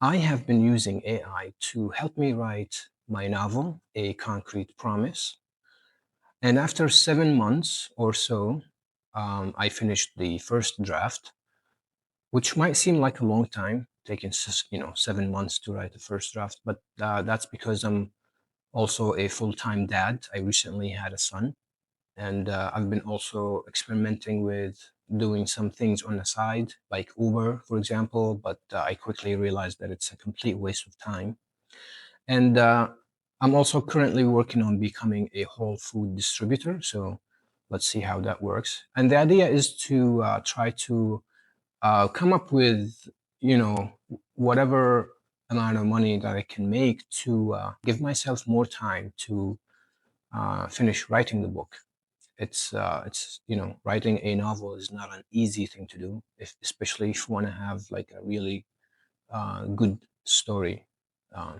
I have been using AI to help me write my novel, A Concrete Promise. And after 7 months or so, I finished the first draft, which might seem like a long time, taking 7 months to write the first draft. But that's because I'm also a full-time dad. I recently had a son, and I've been also experimenting with doing some things on the side, like Uber, for example. But I quickly realized that it's a complete waste of time. And I'm also currently working on becoming a whole food distributor. So let's see how that works. And the idea is to try to come up with, whatever amount of money that I can make to give myself more time to finish writing the book. It's writing a novel is not an easy thing to do, especially if you want to have like a really good story. Uh,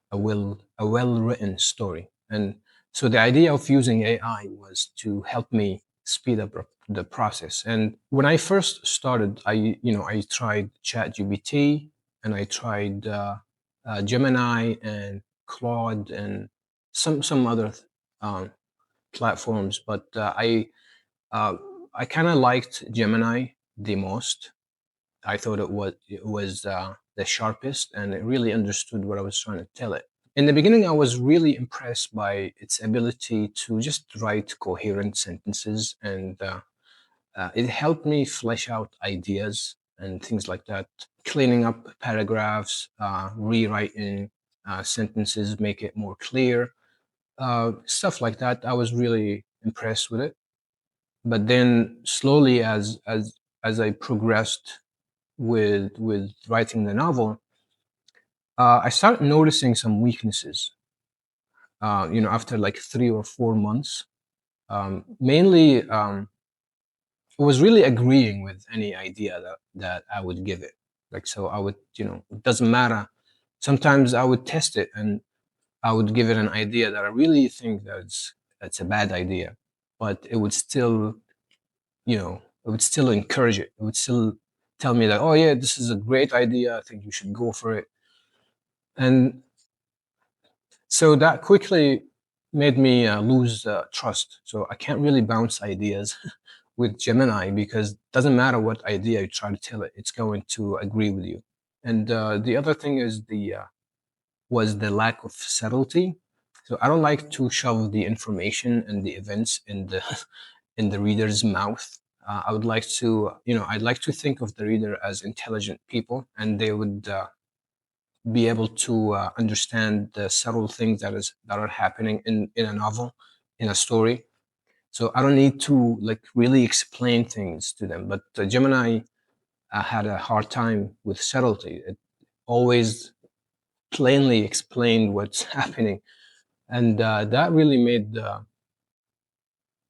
a well written story. And so the idea of using AI was to help me speed up the process. And when I first started, I tried ChatGPT, and I tried Gemini and Claude and some other um, platforms, but uh, I kind of liked Gemini the most. I thought it was the sharpest, and it really understood what I was trying to tell it. In the beginning, I was really impressed by its ability to just write coherent sentences, and it helped me flesh out ideas and things like that, cleaning up paragraphs, rewriting sentences, make it more clear, stuff like that. I was really impressed with it. But then slowly, as I progressed with writing the novel, I started noticing some weaknesses. After like 3 or 4 months, mainly, it was really agreeing with any idea that I would give it. Like, so I would, it doesn't matter. Sometimes I would test it, and I would give it an idea that I really think that's a bad idea, but it would still encourage it. It would still tell me that, oh yeah, this is a great idea. I think you should go for it. And so that quickly made me lose trust. So I can't really bounce ideas with Gemini, because it doesn't matter what idea you try to tell it, it's going to agree with you. And the other thing is the lack of subtlety. So I don't like to shove the information and the events in the in the reader's mouth. I would like to, I'd like to think of the reader as intelligent people, and they would be able to understand the subtle things that are happening in a novel, in a story. So I don't need to like really explain things to them. But Gemini had a hard time with subtlety. It always plainly explained what's happening, and that really made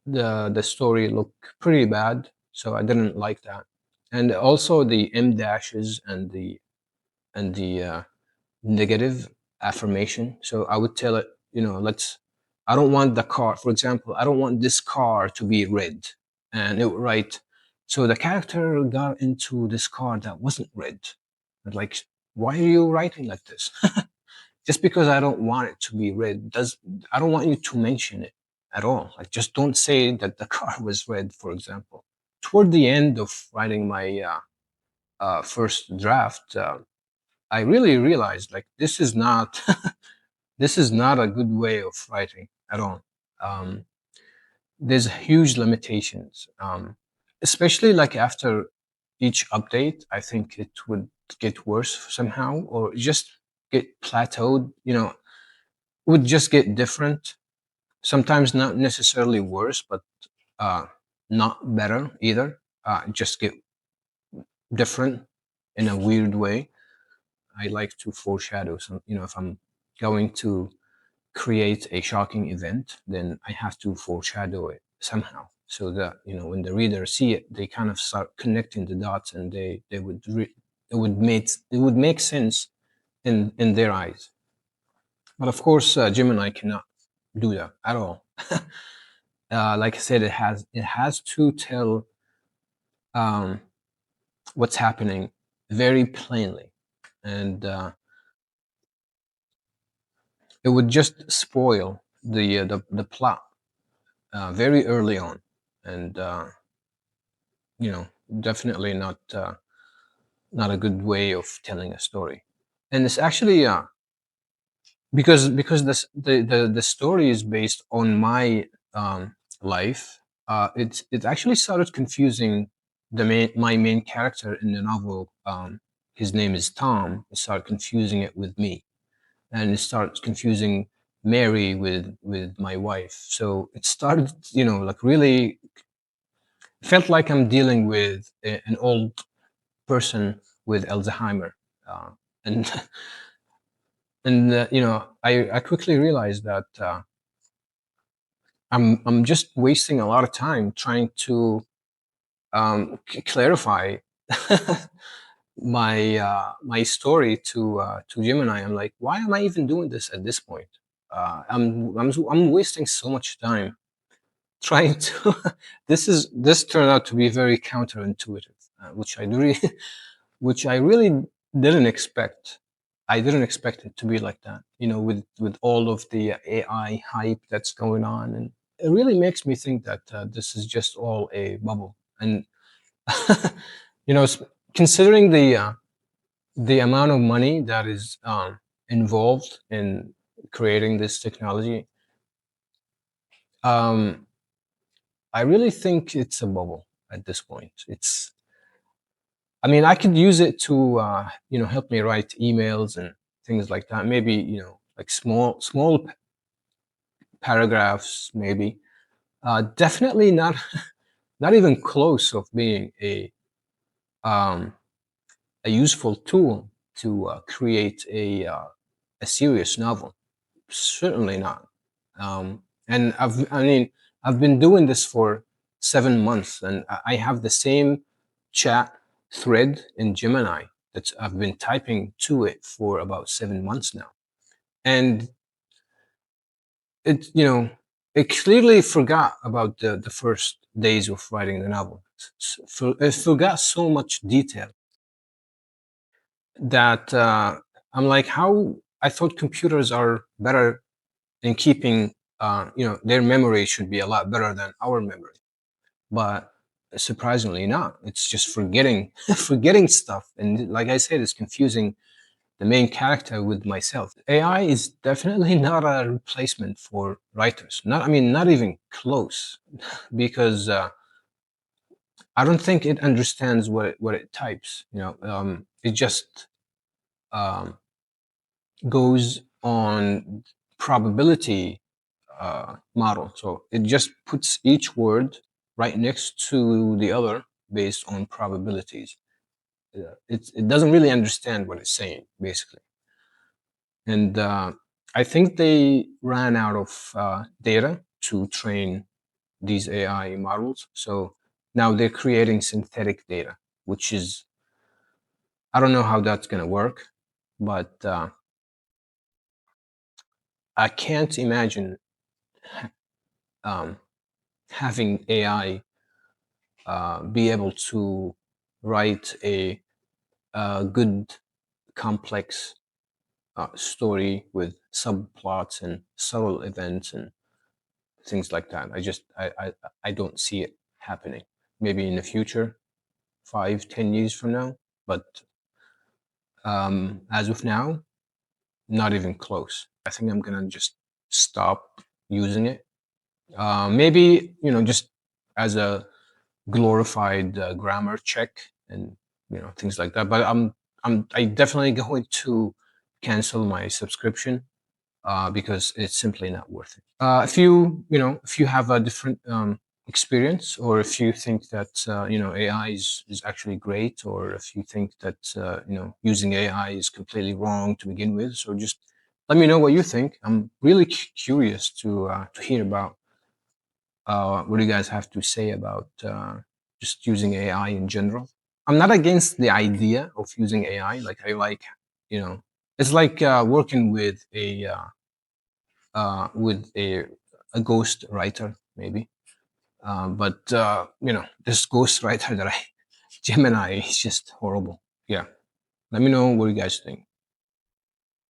the story look pretty bad. So I didn't like that. And also the M dashes and the negative affirmation. So I would tell it, I don't want the car, for example, I don't want this car to be red. And it would write, so the character got into this car that wasn't red. And like, why are you writing like this? Just because I don't want it to be red I don't want you to mention it at all. Like, just don't say that the car was red, for example. Toward the end of writing my first draft, I really realized like this is not this is not a good way of writing at all. Um, there's huge limitations, especially like after each update. I think it would get worse somehow, or just get plateaued. Would just get different. Sometimes not necessarily worse, but uh, not better either. Just get different in a weird way. I like to foreshadow some. If I'm going to create a shocking event, then I have to foreshadow it somehow, so that when the reader see it, they kind of start connecting the dots, and it would make sense in their eyes. But of course, Gemini cannot do that at all. Like I said, it has to tell um, what's happening very plainly, and it would just spoil the plot very early on, and you know, definitely not a good way of telling a story. And it's actually because the story is based on my life. It actually started confusing my main character in the novel. His name is Tom. It started confusing it with me, and it started confusing Mary with my wife. So it started, like really felt like I'm dealing with an old person with Alzheimer, and I quickly realized that I'm just wasting a lot of time trying to clarify my story to Gemini. I'm like, why am I even doing this at this point? I'm wasting so much time trying to. This turned out to be very counterintuitive, which I really which I really didn't expect. I didn't expect it to be like that, with all of the AI hype that's going on, and it really makes me think that this is just all a bubble. And you know, s- considering the amount of money that is involved in creating this technology, um, I really think it's a bubble at this point. I mean, I could use it to, help me write emails and things like that. Maybe, like small paragraphs, maybe. Definitely not, not even close of being um, a useful tool to create a serious novel. Certainly not. And I mean, I've been doing this for 7 months, and I have the same chat thread in Gemini that I've been typing to it for about 7 months now. And it, it clearly forgot about the first days of writing the novel. It forgot so much detail that I'm like, how I thought computers are better in keeping, their memory should be a lot better than our memory, but surprisingly not. It's just forgetting, forgetting stuff, and like I said, it's confusing the main character with myself. AI is definitely not a replacement for writers. Not, I mean, not even close, because I don't think it understands what it types. It just um, goes on probability model. So it just puts each word right next to the other based on probabilities. It doesn't really understand what it's saying, basically. And I think they ran out of data to train these AI models. So now they're creating synthetic data, which is, I don't know how that's going to work, but I can't imagine um, having AI be able to write a good, complex story with subplots and subtle events and things like that. I don't see it happening. Maybe in the future, 5, 10 years from now, but as of now, not even close. I think I'm gonna just stop using it. Maybe, just as a glorified grammar check and things like that. But I definitely going to cancel my subscription because it's simply not worth it. If you have a different experience, or if you think that AI is actually great, or if you think that using AI is completely wrong to begin with, so just let me know what you think. I'm really curious to hear about what do you guys have to say about just using AI in general. I'm not against the idea of using AI. Like I like, you know, it's like working with a ghost writer maybe. But this ghost writer that I Gemini is just horrible. Yeah. Let me know what you guys think.